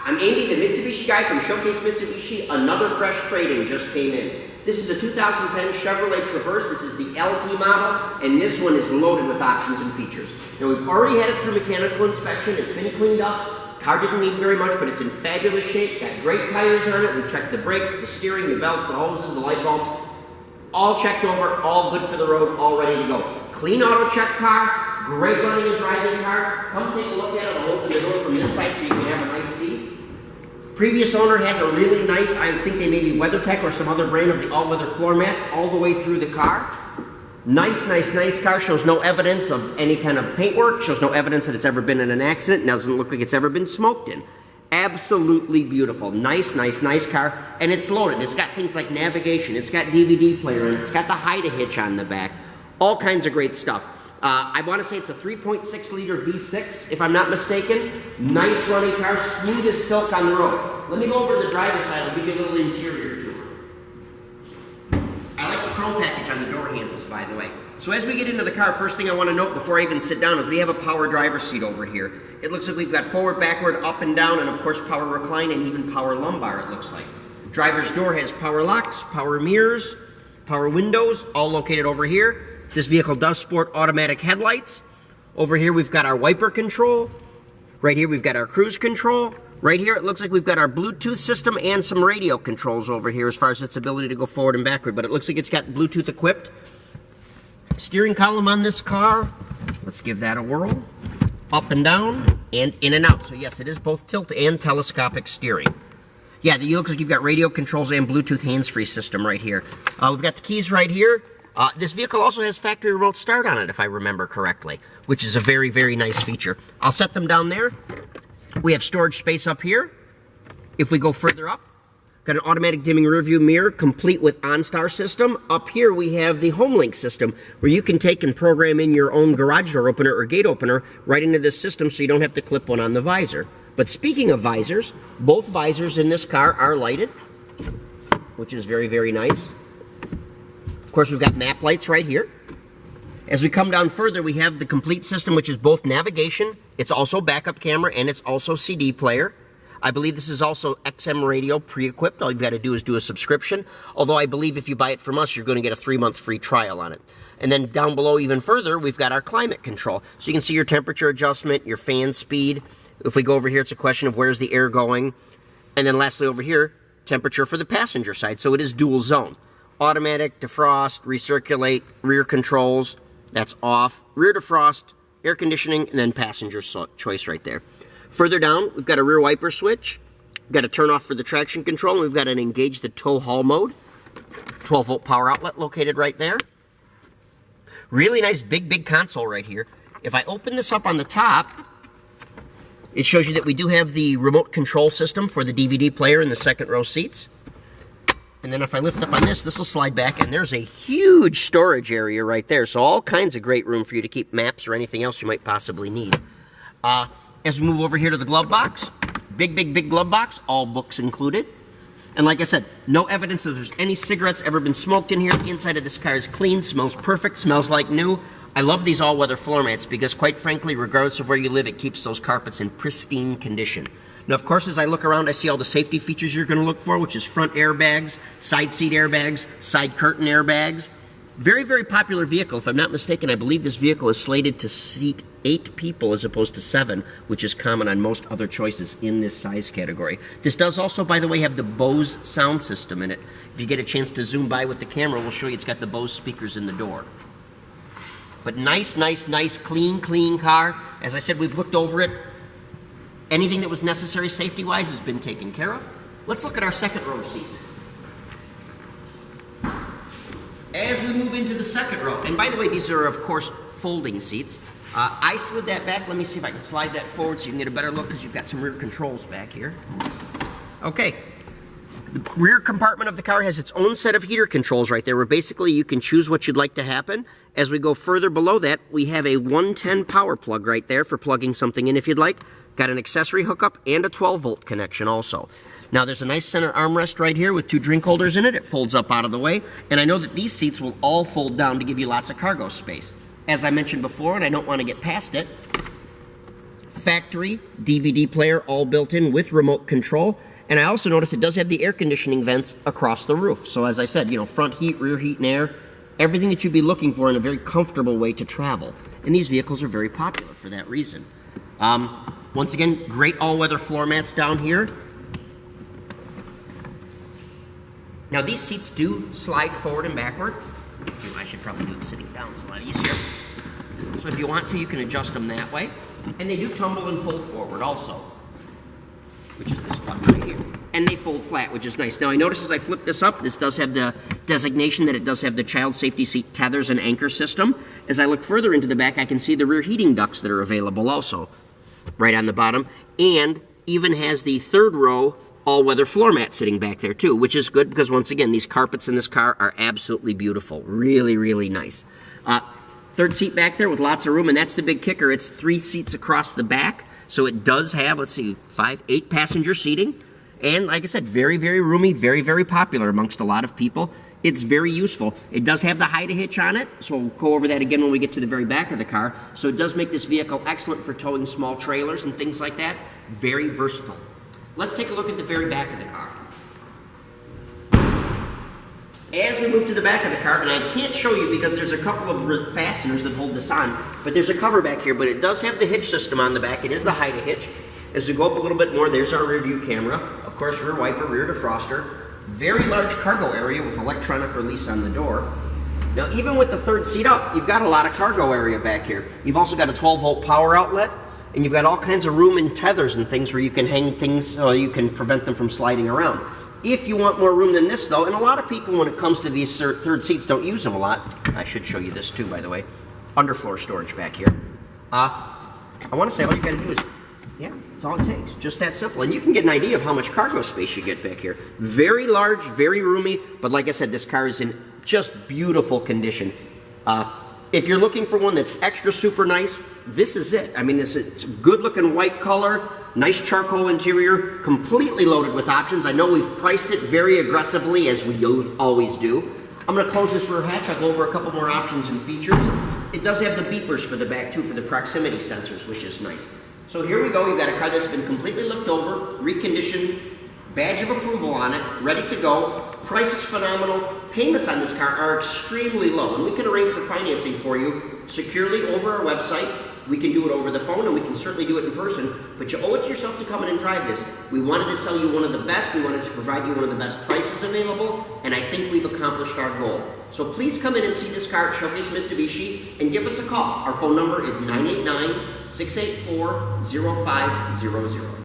I'm Andy, the Mitsubishi guy from Showcase Mitsubishi. Another fresh trade-in just came in. This is a 2010 Chevrolet Traverse. This is the LT model, and this one is loaded with options and features. Now, we've already had it through mechanical inspection. It's been cleaned up. Car didn't need very much, but it's in fabulous shape. Got great tires on it. We checked the brakes, the steering, the belts, the hoses, the light bulbs. All checked over, all good for the road, all ready to go. Clean auto check car, great running and driving car. Come take a look at it. I'll open the door from this side so you can have a nice seat. Previous owner had the really nice, I think they may be WeatherTech or some other brand of all-weather floor mats all the way through the car. Nice, nice, nice car. Shows no evidence of any kind of paintwork. Shows no evidence that it's ever been in an accident. Doesn't look like it's ever been smoked in. Absolutely beautiful. Nice, nice, nice car. And it's loaded. It's got things like navigation. It's got DVD player in it. It's got the hide-a-hitch on the back. All kinds of great stuff. I want to say it's a 3.6 liter V6, if I'm not mistaken. Nice running car, smooth as silk on the road. Let me go over to the driver's side. I'll give you a little interior tour. I like the chrome package on the door handles, by the way. So as we get into the car, first thing I want to note before I even sit down is we have a power driver's seat over here. It looks like we've got forward, backward, up and down, and of course power recline and even power lumbar, it looks like. Driver's door has power locks, power mirrors, power windows, all located over here. This vehicle does sport automatic headlights. Over here we've got our wiper control. Right here we've got our cruise control. Right here it looks like we've got our Bluetooth system and some radio controls over here as far as its ability to go forward and backward. But it looks like it's got Bluetooth equipped. Steering column on this car. Let's give that a whirl. Up and down and in and out. So yes, it is both tilt and telescopic steering. Yeah, it looks like you've got radio controls and Bluetooth hands-free system right here. We've got the keys right here. This vehicle also has factory remote start on it, if I remember correctly, which is a very, very nice feature. I'll set them down there. We have storage space up here. If we go further up, got an automatic dimming rearview mirror, complete with OnStar system. Up here, we have the HomeLink system, where you can take and program in your own garage door opener or gate opener right into this system so you don't have to clip one on the visor. But speaking of visors, both visors in this car are lighted, which is very, very nice. Of course, we've got map lights right here. As we come down further, we have the complete system, which is both navigation, it's also backup camera, and it's also CD player. I believe this is also XM radio pre-equipped. All you've got to do is do a subscription. Although I believe if you buy it from us, you're going to get a 3-month free trial on it. And then down below even further, we've got our climate control. So you can see your temperature adjustment, your fan speed. If we go over here, it's a question of where's the air going. And then lastly over here, temperature for the passenger side. So it is dual zone. Automatic, defrost, recirculate, rear controls, that's off, rear defrost, air conditioning, and then passenger choice right there. Further down, we've got a rear wiper switch, we've got a turn off for the traction control, and we've got an engage the tow haul mode, 12-volt power outlet located right there. Really nice big console right here. If I open this up on the top, it shows you that we do have the remote control system for the DVD player in the second row seats. And then if I lift up on this, this will slide back, and there's a huge storage area right there. So all kinds of great room for you to keep maps or anything else you might possibly need. As we move over here to the glove box, big glove box, all books included. And like I said, no evidence that there's any cigarettes ever been smoked in here. The inside of this car is clean, smells perfect, smells like new. I love these all-weather floor mats because, quite frankly, regardless of where you live, it keeps those carpets in pristine condition. Now, of course, as I look around, I see all the safety features you're going to look for, which is front airbags, side seat airbags, side curtain airbags. Very, very popular vehicle. If I'm not mistaken, I believe this vehicle is slated to seat 8 people as opposed to 7, which is common on most other choices in this size category. This does also, by the way, have the Bose sound system in it. If you get a chance to zoom by with the camera, we'll show you it's got the Bose speakers in the door. But nice, clean car. As I said, we've looked over it. Anything that was necessary safety-wise has been taken care of. Let's look at our second row seats. As we move into the second row, and by the way, these are, of course, folding seats. I slid that back. Let me see if I can slide that forward so you can get a better look because you've got some rear controls back here. Okay. The rear compartment of the car has its own set of heater controls right there where basically you can choose what you'd like to happen. As we go further below that, we have a 110 power plug right there for plugging something in if you'd like. Got an accessory hookup and a 12-volt connection also. Now there's a nice center armrest right here with 2 drink holders in it. It folds up out of the way. And I know that these seats will all fold down to give you lots of cargo space. As I mentioned before, and I don't want to get past it, factory DVD player, all built in with remote control. And I also noticed it does have the air conditioning vents across the roof. So as I said, you know, front heat, rear heat, and air, everything that you'd be looking for in a very comfortable way to travel. And these vehicles are very popular for that reason. Once again, great all-weather floor mats down here. Now these seats do slide forward and backward. I should probably do it sitting down, it's a lot easier. So if you want to, you can adjust them that way. And they do tumble and fold forward also, which is this button right here. And they fold flat, which is nice. Now I notice as I flip this up, this does have the designation that it does have the child safety seat tethers and anchor system. As I look further into the back, I can see the rear heating ducts that are available also, right on the bottom. And even has the third row all-weather floor mat sitting back there too, which is good because once again, these carpets in this car are absolutely beautiful. Really, really nice. Third seat back there with lots of room, and that's the big kicker. It's 3 seats across the back, so it does have, let's see, 8 passenger seating. And like I said, very, very roomy, very, very popular amongst a lot of people. It's very useful. It does have the hide-a-hitch on it, so we'll go over that again when we get to the very back of the car. So it does make this vehicle excellent for towing small trailers and things like that. Very versatile. Let's take a look at the very back of the car. As we move to the back of the car, and I can't show you because there's a couple of fasteners that hold this on, but there's a cover back here, but it does have the hitch system on the back. It is the hide-a-hitch. As we go up a little bit more, there's our rear view camera. Of course, rear wiper, rear defroster. Very large cargo area with electronic release on the door. Now, even with the third seat up, you've got a lot of cargo area back here. You've also got a 12-volt power outlet, and you've got all kinds of room and tethers and things where you can hang things so you can prevent them from sliding around. If you want more room than this, though, and a lot of people, when it comes to these third seats, don't use them a lot. I should show you this, too, by the way. Underfloor storage back here. I want to say all you got to do is, yeah, that's all it takes. Just that simple. And you can get an idea of how much cargo space you get back here. Very large, very roomy, but like I said, this car is in just beautiful condition. If you're looking for one that's extra super nice, this is it. I mean, it's a good-looking white color, nice charcoal interior, completely loaded with options. I know we've priced it very aggressively, as we always do. I'm going to close this rear hatch. I'll go over a couple more options and features. It does have the beepers for the back, too, for the proximity sensors, which is nice. So here we go. You've got a car that's been completely looked over, reconditioned, badge of approval on it, ready to go. Price is phenomenal. Payments on this car are extremely low, and we can arrange for financing for you securely over our website. We can do it over the phone, and we can certainly do it in person, but you owe it to yourself to come in and drive this. We wanted to sell you one of the best. We wanted to provide you one of the best prices available, and I think we've accomplished our goal. So please come in and see this car at Showcase Mitsubishi and give us a call. Our phone number is 989-684-0500.